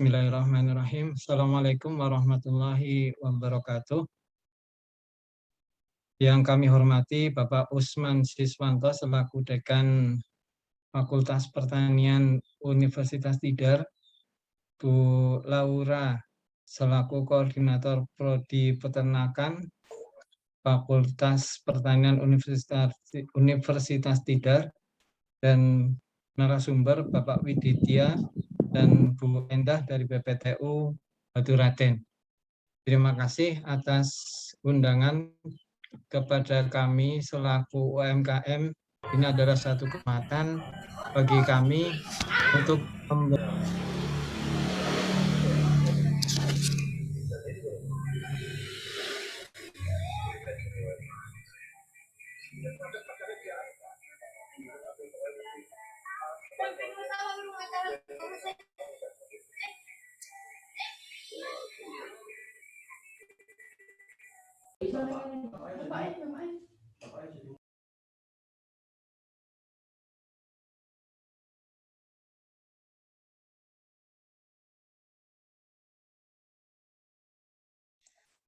Bismillahirrahmanirrahim. Assalamualaikum warahmatullahi wabarakatuh. Yang kami hormati Bapak Usman Siswanto selaku Dekan Fakultas Pertanian Universitas Tidar, Bu Laura selaku Koordinator Prodi Peternakan Fakultas Pertanian Universitas Tidar, dan narasumber Bapak Widitya dan Bu Endah dari BPTU Baturaden. Terima kasih atas undangan kepada kami selaku UMKM. Ini adalah satu kehormatan bagi kami untuk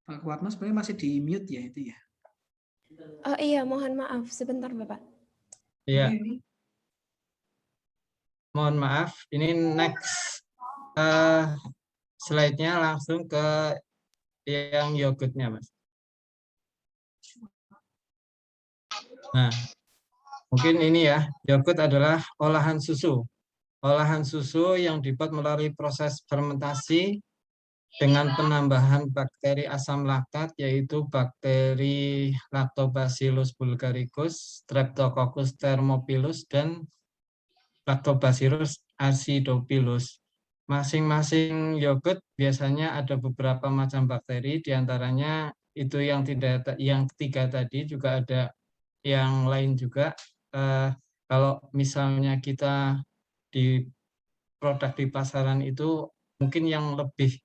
Pak Kuatma sebenarnya masih di mute ya itu ya? Oh iya, mohon maaf sebentar Bapak. Iya. Mohon maaf, ini next slide-nya langsung ke yang yogurtnya, Mas. Nah, mungkin ini ya, yogurt adalah olahan susu. Olahan susu yang dibuat melalui proses fermentasi dengan penambahan bakteri asam laktat, yaitu bakteri Lactobacillus bulgaricus, Streptococcus thermophilus, dan Lactobacillus acidophilus. Masing-masing yogurt biasanya ada beberapa macam bakteri, diantaranya itu yang ketiga tadi, juga ada yang lain juga. Kalau misalnya kita di produk di pasaran itu mungkin yang lebih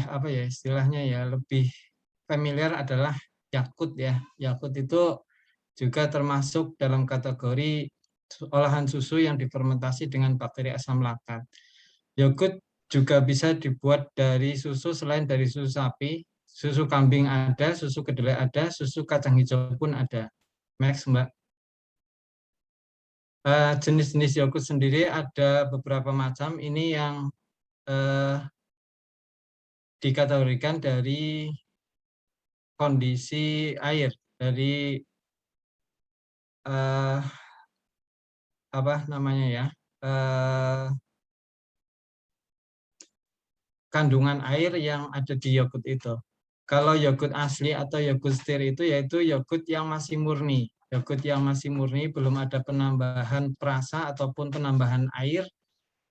apa ya istilahnya ya, lebih familiar adalah Yakult ya. Yakult itu juga termasuk dalam kategori olahan susu yang difermentasi dengan bakteri asam laktat. Yogurt juga bisa dibuat dari susu selain dari susu sapi, susu kambing ada, susu kedelai ada, susu kacang hijau pun ada. Max, Mbak. Jenis-jenis yogurt sendiri ada beberapa macam. Ini yang dikategorikan dari kondisi air, dari apa namanya ya, kandungan air yang ada di yogurt itu. Kalau yogurt asli atau yogurt stir itu yaitu yogurt yang masih murni. Yogurt yang masih murni, belum ada penambahan perasa ataupun penambahan air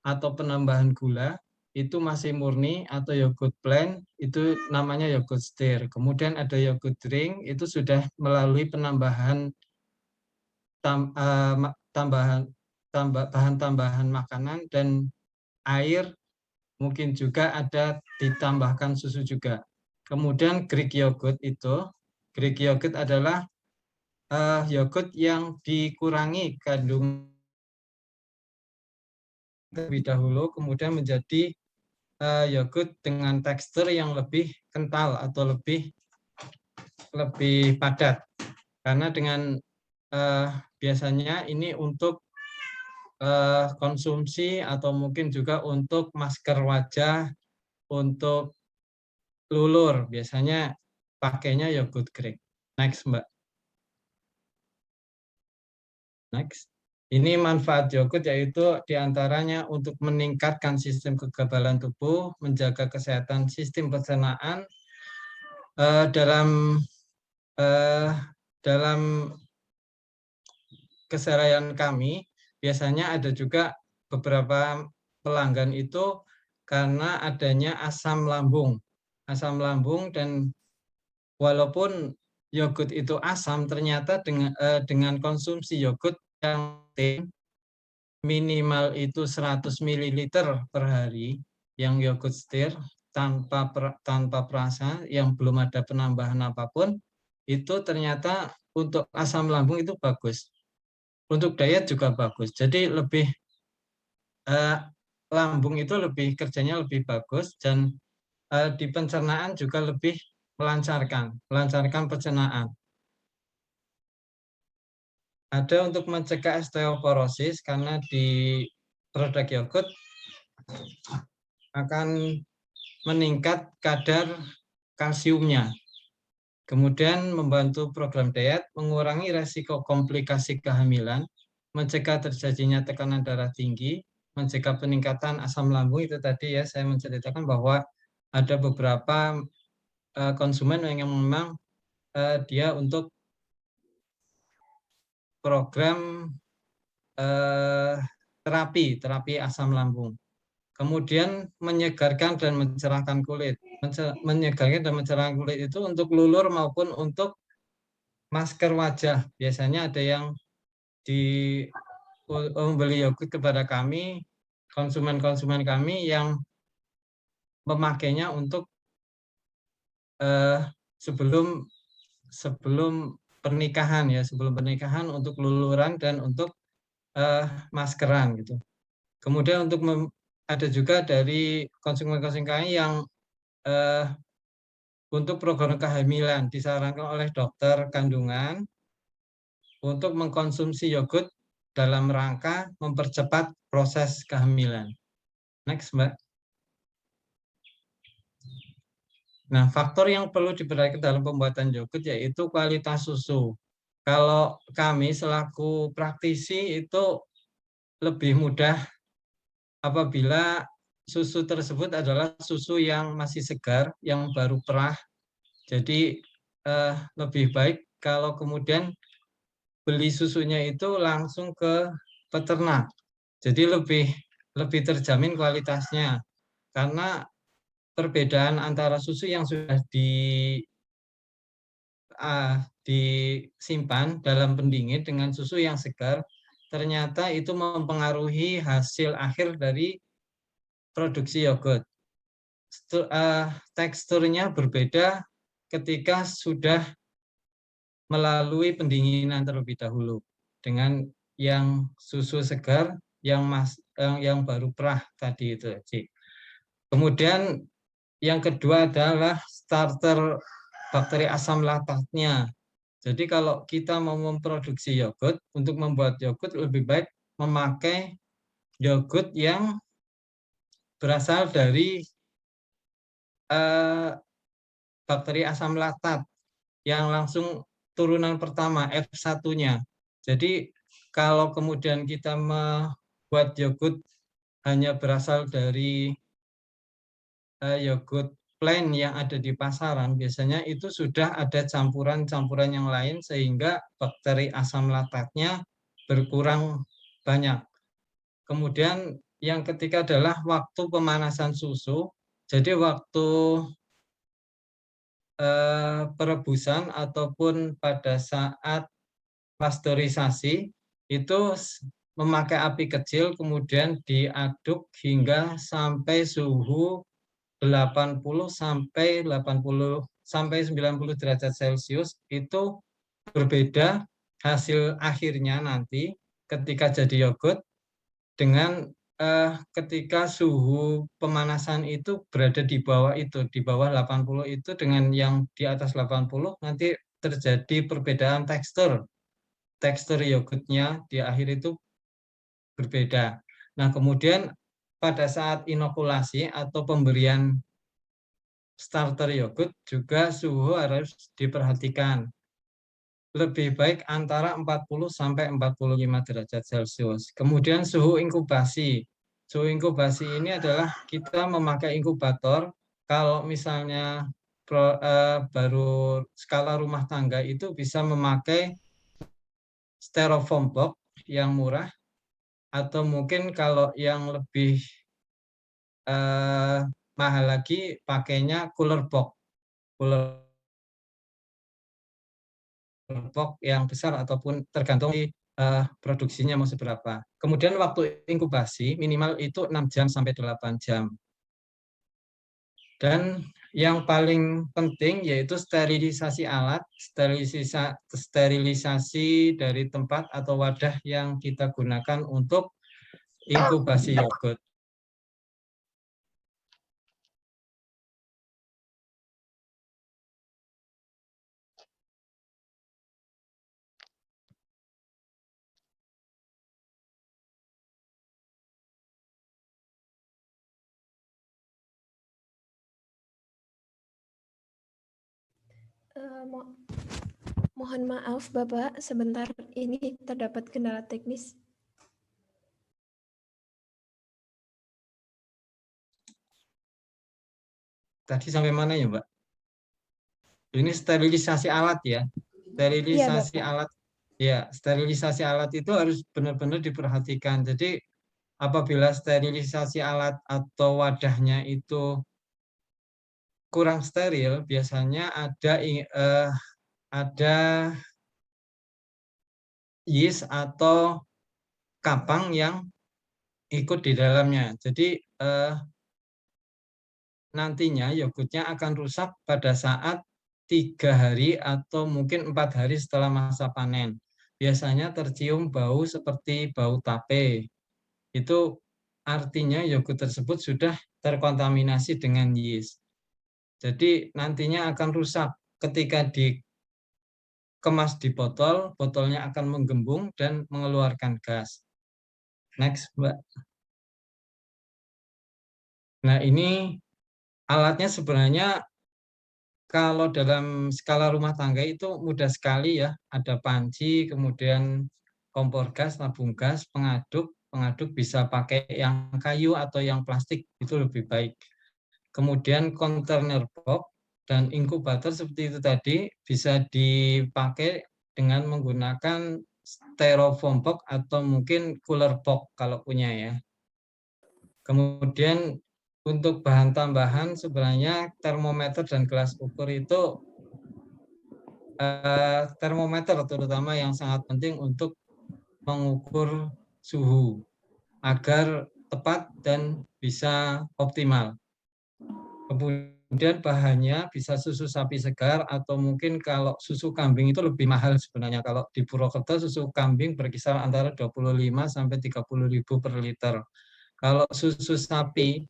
atau penambahan gula, itu masih murni, atau yogurt blend itu namanya yogurt stir. Kemudian ada yogurt drink, itu sudah melalui penambahan bahan tambahan makanan dan air, mungkin juga ada ditambahkan susu juga. Kemudian Greek yogurt adalah yogurt yang dikurangi kandungan terlebih dahulu, kemudian menjadi yogurt dengan tekstur yang lebih kental atau lebih padat. Karena dengan biasanya ini untuk konsumsi atau mungkin juga untuk masker wajah, untuk lulur, biasanya pakainya yogurt Greek. Next, Mbak. Next. Ini manfaat yogurt yaitu diantaranya untuk meningkatkan sistem kekebalan tubuh, menjaga kesehatan sistem pencernaan. Dalam keseharian kami, biasanya ada juga beberapa pelanggan itu karena adanya asam lambung. Asam lambung, dan walaupun yogurt itu asam, ternyata dengan konsumsi yogurt yang minimal itu 100 ml per hari, yang yogurt stir tanpa perasa, yang belum ada penambahan apapun, itu ternyata untuk asam lambung itu bagus. Untuk diet juga bagus. Jadi lebih lambung itu kerjanya lebih bagus, dan di pencernaan juga lebih melancarkan pencernaan. Ada untuk mencegah osteoporosis karena di produk yogurt akan meningkat kadar kalsiumnya. Kemudian membantu program diet, mengurangi resiko komplikasi kehamilan, mencegah terjadinya tekanan darah tinggi, mencegah peningkatan asam lambung. Itu tadi ya saya menceritakan bahwa ada beberapa konsumen yang memang dia untuk program terapi asam lambung. Kemudian menyegarkan dan mencerahkan kulit. Menyegarkan dan mencerahkan kulit itu untuk lulur maupun untuk masker wajah. Biasanya ada yang membeli yogurt kepada kami, konsumen-konsumen kami yang memakainya untuk sebelum pernikahan ya, sebelum pernikahan untuk luluran dan untuk maskeran gitu. Kemudian ada juga dari konsumen-konsumen kami yang untuk program kehamilan disarankan oleh dokter kandungan untuk mengkonsumsi yogurt dalam rangka mempercepat proses kehamilan. Next, Mbak. Nah, faktor yang perlu diperhatikan dalam pembuatan yogurt yaitu kualitas susu. Kalau kami selaku praktisi itu lebih mudah apabila susu tersebut adalah susu yang masih segar, yang baru perah. Jadi lebih baik kalau kemudian beli susunya itu langsung ke peternak. Jadi lebih terjamin kualitasnya. Karena perbedaan antara susu yang sudah disimpan dalam pendingin dengan susu yang segar, ternyata itu mempengaruhi hasil akhir dari produksi yogurt. Teksturnya berbeda ketika sudah melalui pendinginan terlebih dahulu dengan yang susu segar yang baru perah tadi itu. Kemudian yang kedua adalah starter bakteri asam laktatnya. Jadi kalau kita mau memproduksi yogurt, untuk membuat yogurt lebih baik memakai yogurt yang berasal dari bakteri asam laktat yang langsung turunan pertama, F1-nya. Jadi kalau kemudian kita membuat yogurt hanya berasal dari yogurt plain yang ada di pasaran, biasanya itu sudah ada campuran-campuran yang lain sehingga bakteri asam laktatnya berkurang banyak. Kemudian yang ketiga adalah waktu pemanasan susu. Jadi waktu perebusan ataupun pada saat pasteurisasi itu memakai api kecil kemudian diaduk hingga sampai suhu 80 sampai 90 derajat Celcius. Itu berbeda hasil akhirnya nanti ketika jadi yogurt dengan ketika suhu pemanasan itu berada di bawah 80 itu dengan yang di atas 80 nanti terjadi perbedaan tekstur yogurtnya di akhir itu berbeda. Nah, kemudian pada saat inokulasi atau pemberian starter yogurt juga suhu harus diperhatikan. Lebih baik antara 40 sampai 45 derajat Celcius. Kemudian suhu inkubasi. Suhu inkubasi ini adalah kita memakai inkubator. Kalau misalnya baru skala rumah tangga itu bisa memakai styrofoam box yang murah, atau mungkin kalau yang lebih mahal lagi pakainya cooler box yang besar ataupun tergantung produksinya mau seberapa. Kemudian waktu inkubasi minimal itu 6 jam sampai 8 jam. Dan yang paling penting yaitu sterilisasi alat, sterilisasi dari tempat atau wadah yang kita gunakan untuk inkubasi yogurt. Mohon maaf Bapak, sebentar ini terdapat kendala teknis. Tadi sampai mana ya, Mbak? Ini sterilisasi alat ya. Sterilisasi Bapak. alat. Ya, sterilisasi alat itu harus benar-benar diperhatikan. Jadi apabila sterilisasi alat atau wadahnya itu kurang steril, biasanya ada yeast atau kapang yang ikut di dalamnya. Jadi nantinya yogurtnya akan rusak pada saat 3 hari atau mungkin 4 hari setelah masa panen. Biasanya tercium bau seperti bau tape. Itu artinya yogurt tersebut sudah terkontaminasi dengan yeast. Jadi nantinya akan rusak ketika dikemas di botol, botolnya akan menggembung dan mengeluarkan gas. Next, Mbak. Nah, ini alatnya sebenarnya kalau dalam skala rumah tangga itu mudah sekali ya. Ada panci, kemudian kompor gas, tabung gas, pengaduk. Pengaduk bisa pakai yang kayu atau yang plastik, itu lebih baik. Kemudian kontainer box dan inkubator seperti itu tadi bisa dipakai dengan menggunakan styrofoam box atau mungkin cooler box kalau punya ya. Kemudian untuk bahan tambahan sebenarnya termometer dan gelas ukur itu termometer terutama yang sangat penting untuk mengukur suhu agar tepat dan bisa optimal. Kemudian bahannya bisa susu sapi segar atau mungkin kalau susu kambing itu lebih mahal sebenarnya. Kalau di Purwokerto susu kambing berkisar antara 25 sampai 30.000 per liter. Kalau susu sapi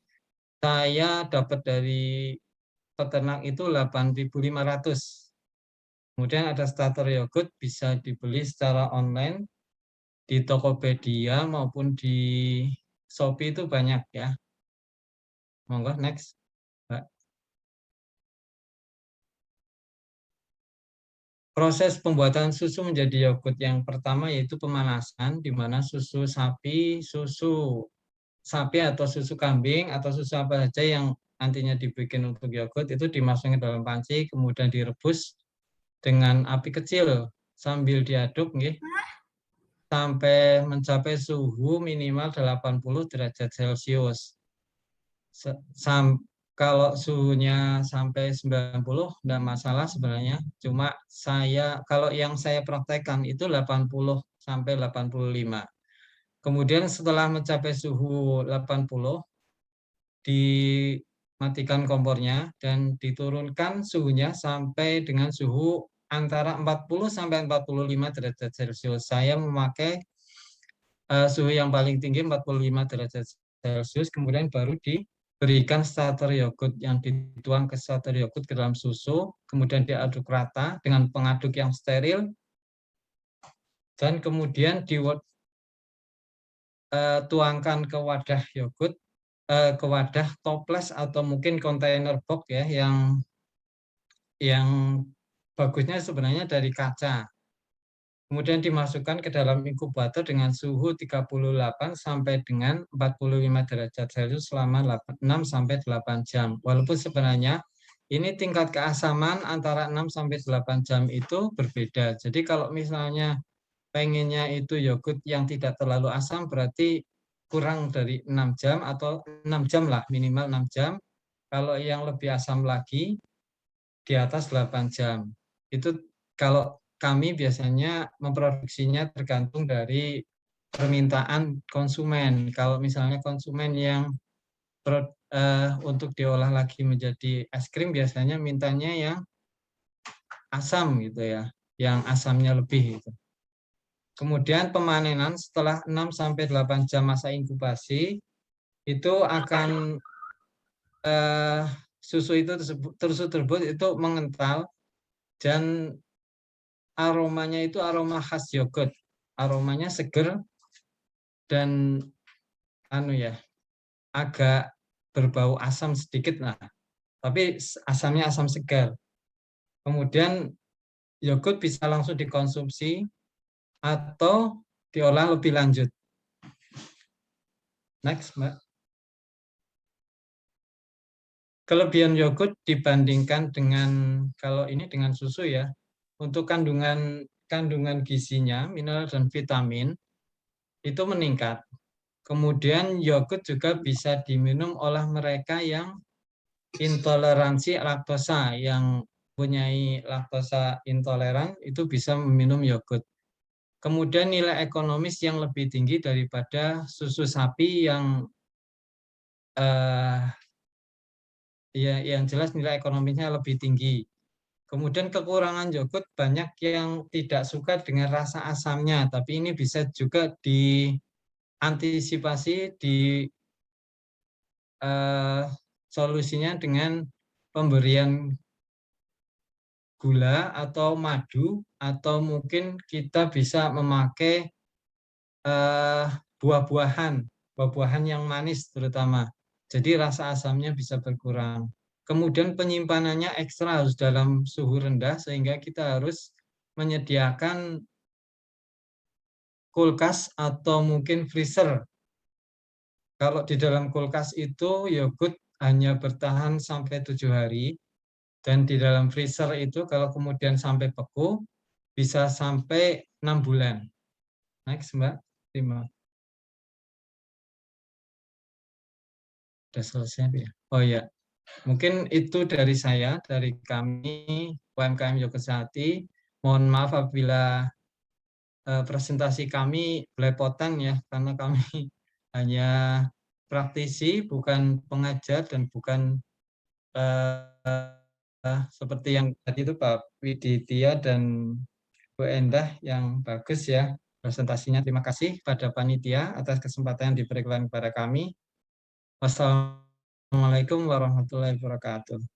saya dapat dari peternak itu 8.500. Kemudian ada starter yogurt bisa dibeli secara online di Tokopedia maupun di Shopee itu banyak ya. Monggo next, Mbak. Proses pembuatan susu menjadi yogurt yang pertama yaitu pemanasan, di mana susu sapi atau susu kambing atau susu apa saja yang nantinya dibikin untuk yogurt itu dimasukkan ke dalam panci, kemudian direbus dengan api kecil sambil diaduk sampai mencapai suhu minimal 80 derajat Celcius. Kalau suhunya sampai 90 enggak masalah sebenarnya. Cuma kalau yang saya praktekkan itu 80 sampai 85. Kemudian setelah mencapai suhu 80 dimatikan kompornya dan diturunkan suhunya sampai dengan suhu antara 40 sampai 45 derajat Celcius. Saya memakai suhu yang paling tinggi 45 derajat Celcius, kemudian baru diberikan starter yogurt yang dituang ke starter yogurt ke dalam susu, kemudian diaduk rata dengan pengaduk yang steril, dan kemudian tuangkan ke wadah yogurt, ke wadah toples atau mungkin kontainer box ya, yang bagusnya sebenarnya dari kaca. Kemudian dimasukkan ke dalam inkubator dengan suhu 38 sampai dengan 45 derajat Celcius selama 6 sampai 8 jam. Walaupun sebenarnya ini tingkat keasaman antara 6 sampai 8 jam itu berbeda. Jadi kalau misalnya pengennya itu yogurt yang tidak terlalu asam berarti kurang dari 6 jam atau 6 jam lah, minimal 6 jam. Kalau yang lebih asam lagi di atas 8 jam. Itu kalau kami biasanya memproduksinya tergantung dari permintaan konsumen. Kalau misalnya konsumen yang untuk diolah lagi menjadi es krim biasanya mintanya yang asam gitu ya, yang asamnya lebih gitu. Kemudian pemanenan setelah 6 sampai 8 jam masa inkubasi itu akan susu tersebut itu mengental dan aromanya itu aroma khas yogurt. Aromanya seger dan agak berbau asam sedikit lah. Tapi asamnya asam segar. Kemudian yogurt bisa langsung dikonsumsi atau diolah lebih lanjut. Next, Mbak. Kelebihan yogurt dibandingkan dengan kalau ini dengan susu ya, untuk kandungan gizinya, mineral dan vitamin itu meningkat. Kemudian yogurt juga bisa diminum oleh mereka yang intoleransi laktosa, yang mempunyai laktosa intoleran itu bisa meminum yogurt. Kemudian nilai ekonomis yang lebih tinggi daripada susu sapi yang ya yang jelas nilai ekonomisnya lebih tinggi. Kemudian kekurangan yogurt banyak yang tidak suka dengan rasa asamnya, tapi ini bisa juga diantisipasi solusinya dengan pemberian gula atau madu, atau mungkin kita bisa memakai buah-buahan yang manis terutama. Jadi rasa asamnya bisa berkurang. Kemudian penyimpanannya ekstra harus dalam suhu rendah sehingga kita harus menyediakan kulkas atau mungkin freezer. Kalau di dalam kulkas itu yogurt hanya bertahan sampai 7 hari dan di dalam freezer itu kalau kemudian sampai beku bisa sampai 6 bulan. Next, Mbak. Terima. Sudah selesai ya? Oh ya. Mungkin itu dari saya, dari kami UMKM Yogurt Sehati. Mohon maaf apabila presentasi kami belepotan ya, karena kami hanya praktisi, bukan pengajar dan bukan seperti yang tadi itu Pak Widitya dan Bu Endah yang bagus ya presentasinya. Terima kasih pada panitia atas kesempatan yang diberikan kepada kami. Wassalamualaikum warahmatullahi wabarakatuh.